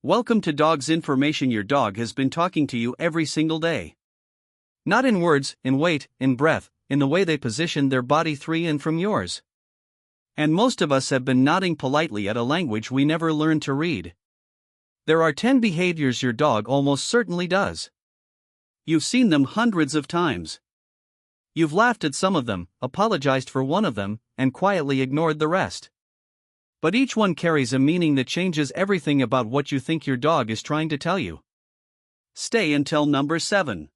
Welcome to Dog's Information. Your dog has been talking to you every single day. Not in words, in weight, in breath, in the way they position their body and from yours. And most of us have been nodding politely at a language we never learned to read. There are 10 behaviors your dog almost certainly does. You've seen them hundreds of times. You've laughed at some of them, apologized for one of them, and quietly ignored the rest. But each one carries a meaning that changes everything about what you think your dog is trying to tell you. Stay until number 7.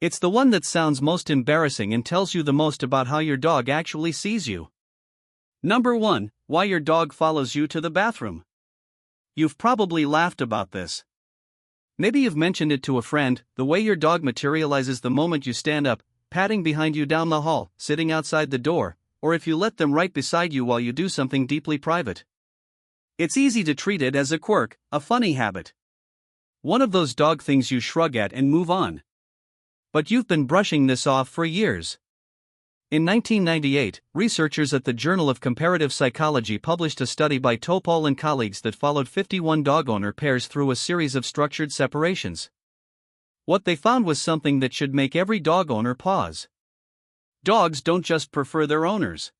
It's the one that sounds most embarrassing and tells you the most about how your dog actually sees you. Number 1, why your dog follows you to the bathroom. You've probably laughed about this. Maybe you've mentioned it to a friend, the way your dog materializes the moment you stand up, padding behind you down the hall, sitting outside the door, or if you let them right beside you while you do something deeply private. It's easy to treat it as a quirk, a funny habit. One of those dog things you shrug at and move on. But you've been brushing this off for years. In 1998, researchers at the Journal of Comparative Psychology published a study by Topol and colleagues that followed 51 dog owner pairs through a series of structured separations. What they found was something that should make every dog owner pause. Dogs don't just prefer their owners.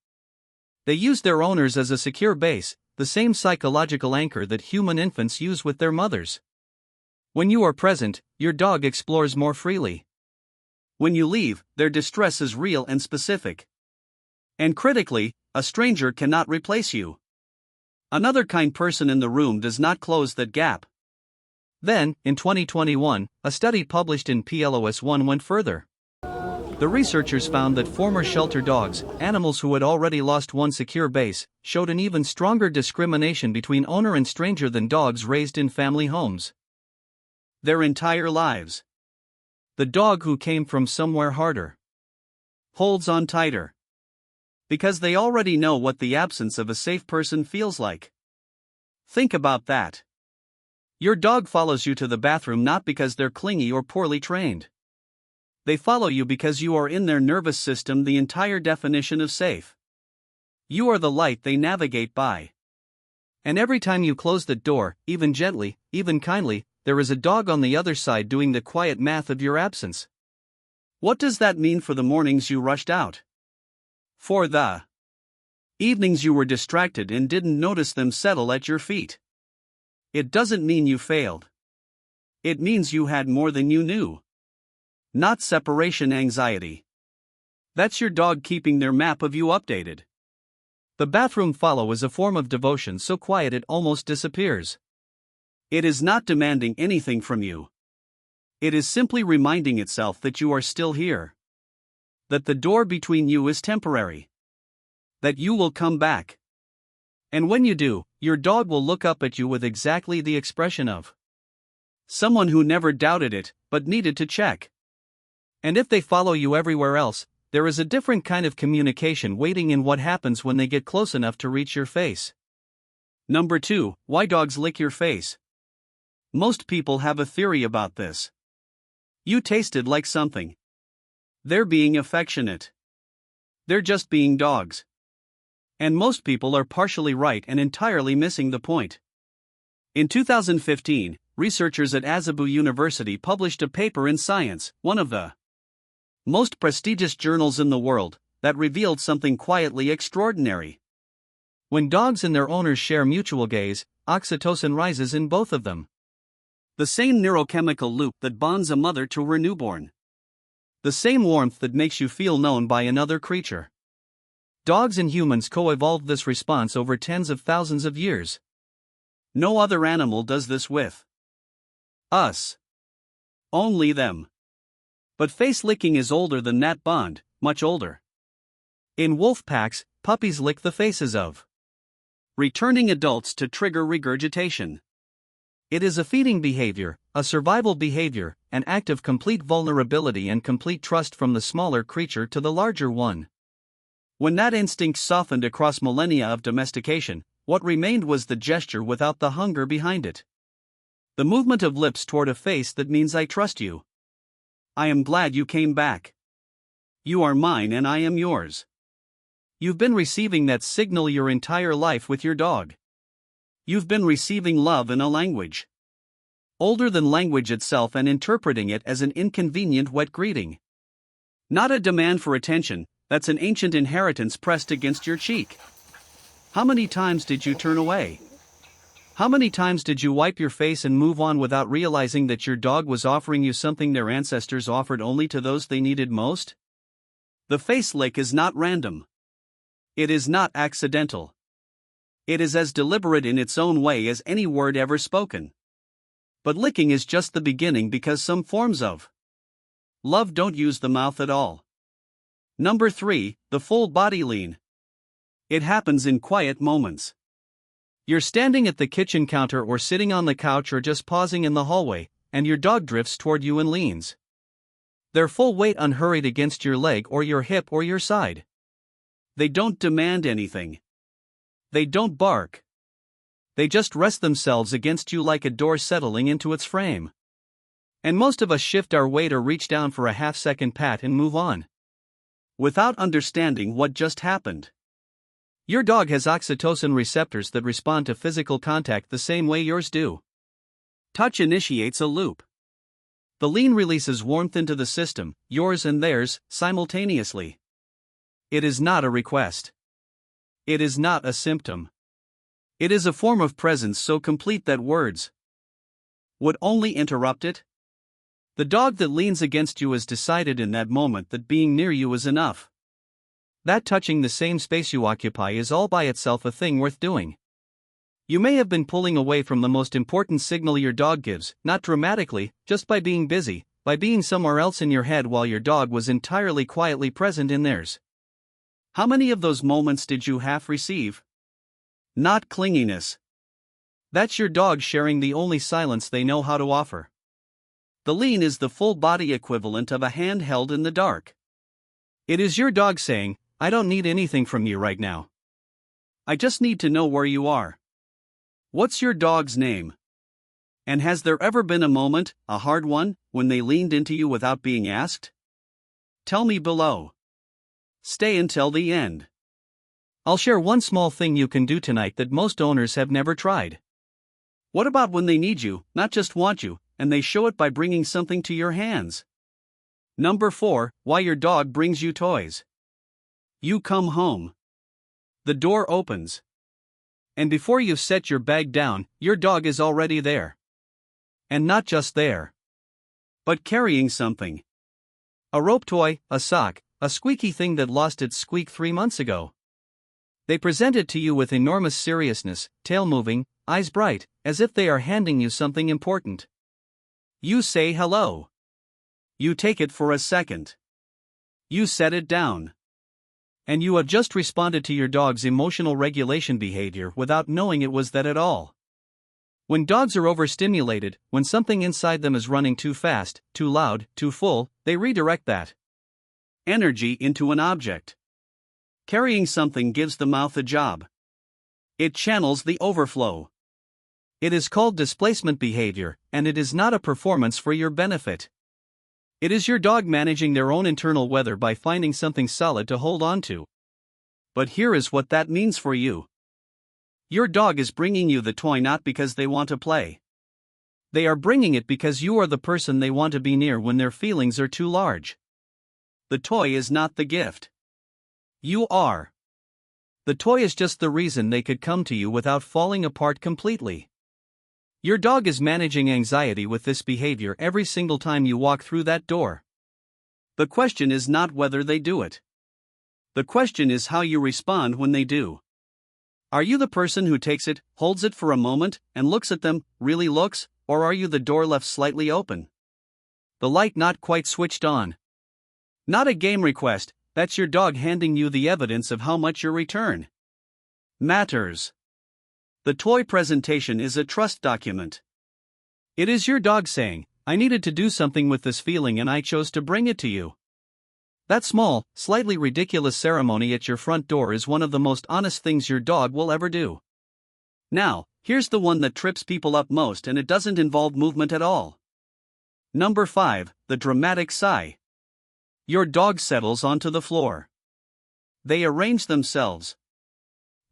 They use their owners as a secure base, the same psychological anchor that human infants use with their mothers. When you are present, your dog explores more freely. When you leave, their distress is real and specific. And critically, a stranger cannot replace you. Another kind person in the room does not close that gap. Then, in 2021, a study published in PLOS One went further. The researchers found that former shelter dogs, animals who had already lost one secure base, showed an even stronger discrimination between owner and stranger than dogs raised in family homes. Their entire lives. The dog who came from somewhere harder holds on tighter. Because they already know what the absence of a safe person feels like. Think about that. Your dog follows you to the bathroom not because they're clingy or poorly trained. They follow you because you are in their nervous system, the entire definition of safe. You are the light they navigate by. And every time you close the door, even gently, even kindly, there is a dog on the other side doing the quiet math of your absence. What does that mean for the mornings you rushed out? For the evenings you were distracted and didn't notice them settle at your feet? It doesn't mean you failed. It means you had more than you knew. Not separation anxiety. That's your dog keeping their map of you updated. The bathroom follow is a form of devotion so quiet it almost disappears. It is not demanding anything from you. It is simply reminding itself that you are still here. That the door between you is temporary. That you will come back. And when you do, your dog will look up at you with exactly the expression of someone who never doubted it, but needed to check. And if they follow you everywhere else, there is a different kind of communication waiting in what happens when they get close enough to reach your face. Number 2, why dogs lick your face. Most people have a theory about this. You tasted like something. They're being affectionate. They're just being dogs. And most people are partially right and entirely missing the point. In 2015, researchers at Azabu University published a paper in Science, one of the most prestigious journals in the world, that revealed something quietly extraordinary. When dogs and their owners share mutual gaze, oxytocin rises in both of them. The same neurochemical loop that bonds a mother to her newborn. The same warmth that makes you feel known by another creature. Dogs and humans co-evolved this response over tens of thousands of years. No other animal does this with us. Only them. But face licking is older than that bond, much older. In wolf packs, puppies lick the faces of returning adults to trigger regurgitation. It is a feeding behavior, a survival behavior, an act of complete vulnerability and complete trust from the smaller creature to the larger one. When that instinct softened across millennia of domestication, what remained was the gesture without the hunger behind it. The movement of lips toward a face that means I trust you. I am glad you came back. You are mine and I am yours. You've been receiving that signal your entire life with your dog. You've been receiving love in a language older than language itself and interpreting it as an inconvenient wet greeting. Not a demand for attention, that's an ancient inheritance pressed against your cheek. How many times did you turn away? How many times did you wipe your face and move on without realizing that your dog was offering you something their ancestors offered only to those they needed most? The face lick is not random. It is not accidental. It is as deliberate in its own way as any word ever spoken. But licking is just the beginning because some forms of love don't use the mouth at all. Number 3, the full body lean. It happens in quiet moments. You're standing at the kitchen counter or sitting on the couch or just pausing in the hallway, and your dog drifts toward you and leans their full weight unhurried against your leg or your hip or your side. They don't demand anything. They don't bark. They just rest themselves against you like a door settling into its frame. And most of us shift our weight or reach down for a half-second pat and move on, without understanding what just happened. Your dog has oxytocin receptors that respond to physical contact the same way yours do. Touch initiates a loop. The lean releases warmth into the system, yours and theirs, simultaneously. It is not a request. It is not a symptom. It is a form of presence so complete that words would only interrupt it. The dog that leans against you has decided in that moment that being near you is enough. That touching the same space you occupy is all by itself a thing worth doing. You may have been pulling away from the most important signal your dog gives, not dramatically, just by being busy, by being somewhere else in your head while your dog was entirely quietly present in theirs. How many of those moments did you half receive? Not clinginess. That's your dog sharing the only silence they know how to offer. The lean is the full body equivalent of a hand held in the dark. It is your dog saying, "I don't need anything from you right now. I just need to know where you are." What's your dog's name? And has there ever been a moment, a hard one, when they leaned into you without being asked? Tell me below. Stay until the end. I'll share one small thing you can do tonight that most owners have never tried. What about when they need you, not just want you, and they show it by bringing something to your hands? Number 4, why your dog brings you toys. You come home. The door opens. And before you've set your bag down, your dog is already there. And not just there, but carrying something. A rope toy, a sock, a squeaky thing that lost its squeak 3 months ago. They present it to you with enormous seriousness, tail moving, eyes bright, as if they are handing you something important. You say hello. You take it for a second. You set it down. And you have just responded to your dog's emotional regulation behavior without knowing it was that at all. When dogs are overstimulated, when something inside them is running too fast, too loud, too full, they redirect that energy into an object. Carrying something gives the mouth a job. It channels the overflow. It is called displacement behavior, and it is not a performance for your benefit. It is your dog managing their own internal weather by finding something solid to hold on to. But here is what that means for you. Your dog is bringing you the toy not because they want to play. They are bringing it because you are the person they want to be near when their feelings are too large. The toy is not the gift. You are. The toy is just the reason they could come to you without falling apart completely. Your dog is managing anxiety with this behavior every single time you walk through that door. The question is not whether they do it. The question is how you respond when they do. Are you the person who takes it, holds it for a moment, and looks at them, really looks, or are you the door left slightly open? The light not quite switched on. Not a game request, that's your dog handing you the evidence of how much your return matters. The toy presentation is a trust document. It is your dog saying, "I needed to do something with this feeling and I chose to bring it to you." That small, slightly ridiculous ceremony at your front door is one of the most honest things your dog will ever do. Now, here's the one that trips people up most, and it doesn't involve movement at all. Number 5, the dramatic sigh. Your dog settles onto the floor. They arrange themselves.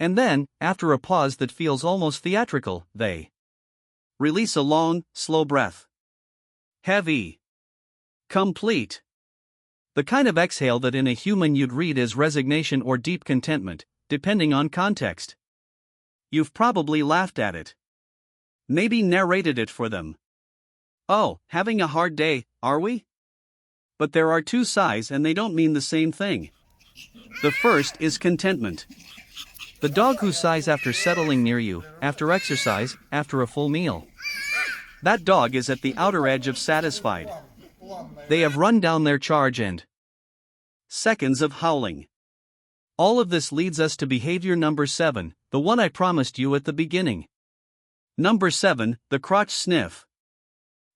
And then, after a pause that feels almost theatrical, they Release a long, slow breath. Heavy. Complete. The kind of exhale that in a human you'd read as resignation or deep contentment, depending on context. You've probably laughed at it. Maybe narrated it for them. Oh, having a hard day, are we? But there are two sighs and they don't mean the same thing. The first is contentment. The dog who sighs after settling near you, after exercise, after a full meal. That dog is at the outer edge of satisfied. They have run down their charge and seconds of howling. All of this leads us to behavior number 7, the one I promised you at the beginning. Number 7, the crotch sniff.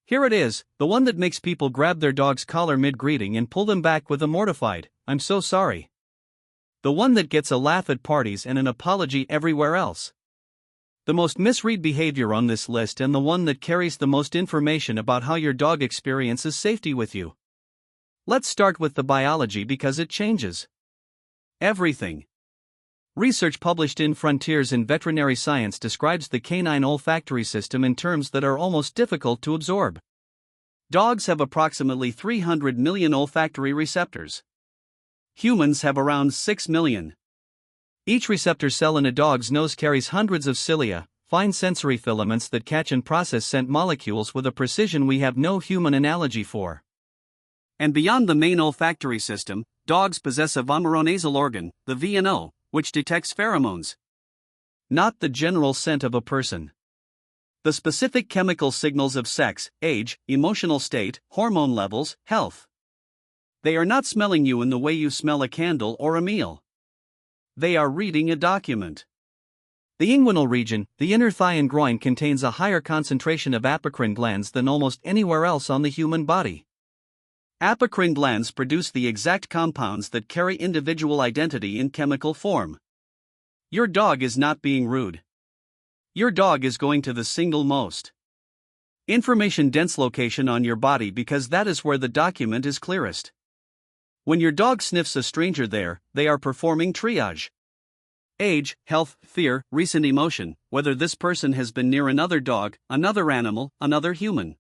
Here it is, the one that makes people grab their dog's collar mid-greeting and pull them back with a mortified, "I'm so sorry." The one that gets a laugh at parties and an apology everywhere else. The most misread behavior on this list and the one that carries the most information about how your dog experiences safety with you. Let's start with the biology because it changes everything. Research published in Frontiers in Veterinary Science describes the canine olfactory system in terms that are almost difficult to absorb. Dogs have approximately 300 million olfactory receptors. Humans have around 6 million. Each receptor cell in a dog's nose carries hundreds of cilia, fine sensory filaments that catch and process scent molecules with a precision we have no human analogy for. And beyond the main olfactory system, dogs possess a vomeronasal organ, the VNO, which detects pheromones. Not the general scent of a person. The specific chemical signals of sex, age, emotional state, hormone levels, health. They are not smelling you in the way you smell a candle or a meal. They are reading a document. The inguinal region, the inner thigh and groin, contains a higher concentration of apocrine glands than almost anywhere else on the human body. Apocrine glands produce the exact compounds that carry individual identity in chemical form. Your dog is not being rude. Your dog is going to the single most information-dense location on your body because that is where the document is clearest. When your dog sniffs a stranger there, they are performing triage. Age, health, fear, recent emotion, whether this person has been near another dog, another animal, another human.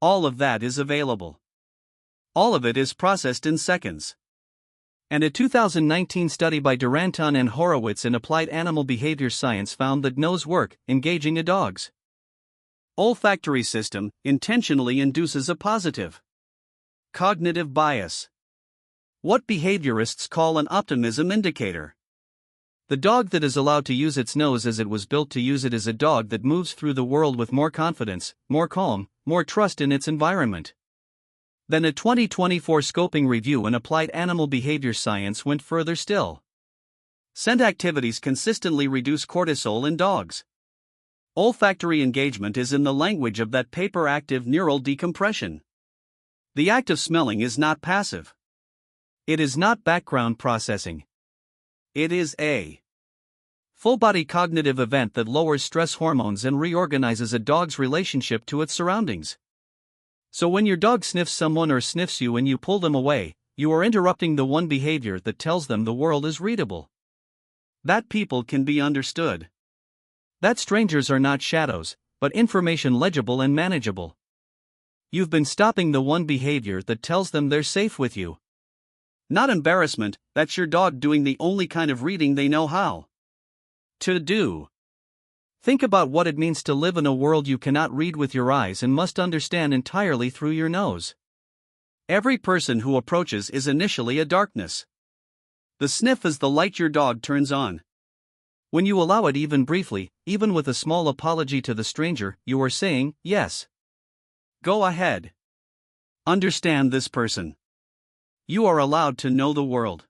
All of that is available. All of it is processed in seconds. And a 2019 study by Duranton and Horowitz in Applied Animal Behavior Science found that nose work, engaging a dog's olfactory system, intentionally induces a positive cognitive bias. What behaviorists call an optimism indicator. The dog that is allowed to use its nose as it was built to use it is a dog that moves through the world with more confidence, more calm, more trust in its environment. Then a 2024 scoping review in Applied Animal Behavior Science went further still. Scent activities consistently reduce cortisol in dogs. Olfactory engagement is in the language of that paper active neural decompression. The act of smelling is not passive. It is not background processing. It is a full-body cognitive event that lowers stress hormones and reorganizes a dog's relationship to its surroundings. So when your dog sniffs someone or sniffs you and you pull them away, you are interrupting the one behavior that tells them the world is readable. That people can be understood. That strangers are not shadows, but information legible and manageable. You've been stopping the one behavior that tells them they're safe with you. Not embarrassment, that's your dog doing the only kind of reading they know how to do. Think about what it means to live in a world you cannot read with your eyes and must understand entirely through your nose. Every person who approaches is initially a darkness. The sniff is the light your dog turns on. When you allow it even briefly, even with a small apology to the stranger, you are saying, yes. Go ahead. Understand this person. You are allowed to know the world.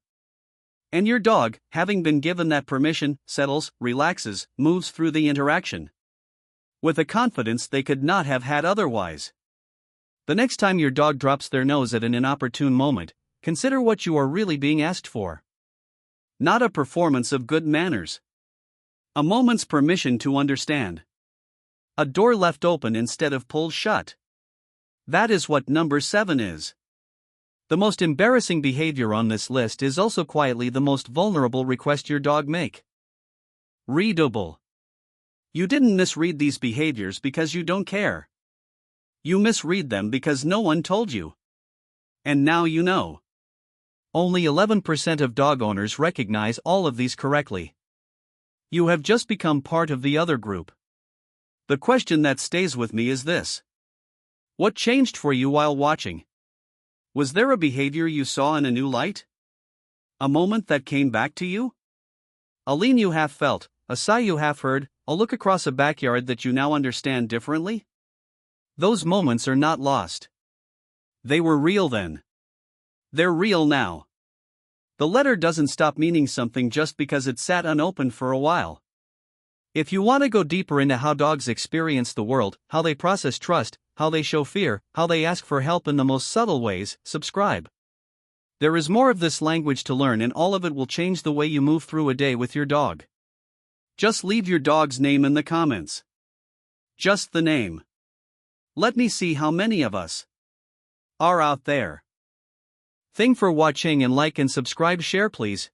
And your dog, having been given that permission, settles, relaxes, moves through the interaction with a confidence they could not have had otherwise. The next time your dog drops their nose at an inopportune moment, consider what you are really being asked for. Not a performance of good manners. A moment's permission to understand. A door left open instead of pulled shut. That is what number 7 is. The most embarrassing behavior on this list is also quietly the most vulnerable request your dog make. Readable. You didn't misread these behaviors because you don't care. You misread them because no one told you. And now you know. Only 11% of dog owners recognize all of these correctly. You have just become part of the other group. The question that stays with me is this: what changed for you while watching? Was there a behavior you saw in a new light? A moment that came back to you? A lean you half felt, a sigh you half heard, a look across a backyard that you now understand differently? Those moments are not lost. They were real then. They're real now. The letter doesn't stop meaning something just because it sat unopened for a while. If you want to go deeper into how dogs experience the world, how they process trust, how they show fear, how they ask for help in the most subtle ways, subscribe. There is more of this language to learn, and all of it will change the way you move through a day with your dog. Just leave your dog's name in the comments. Just the name. Let me see how many of us are out there. Thanks for watching, and like and subscribe, share please.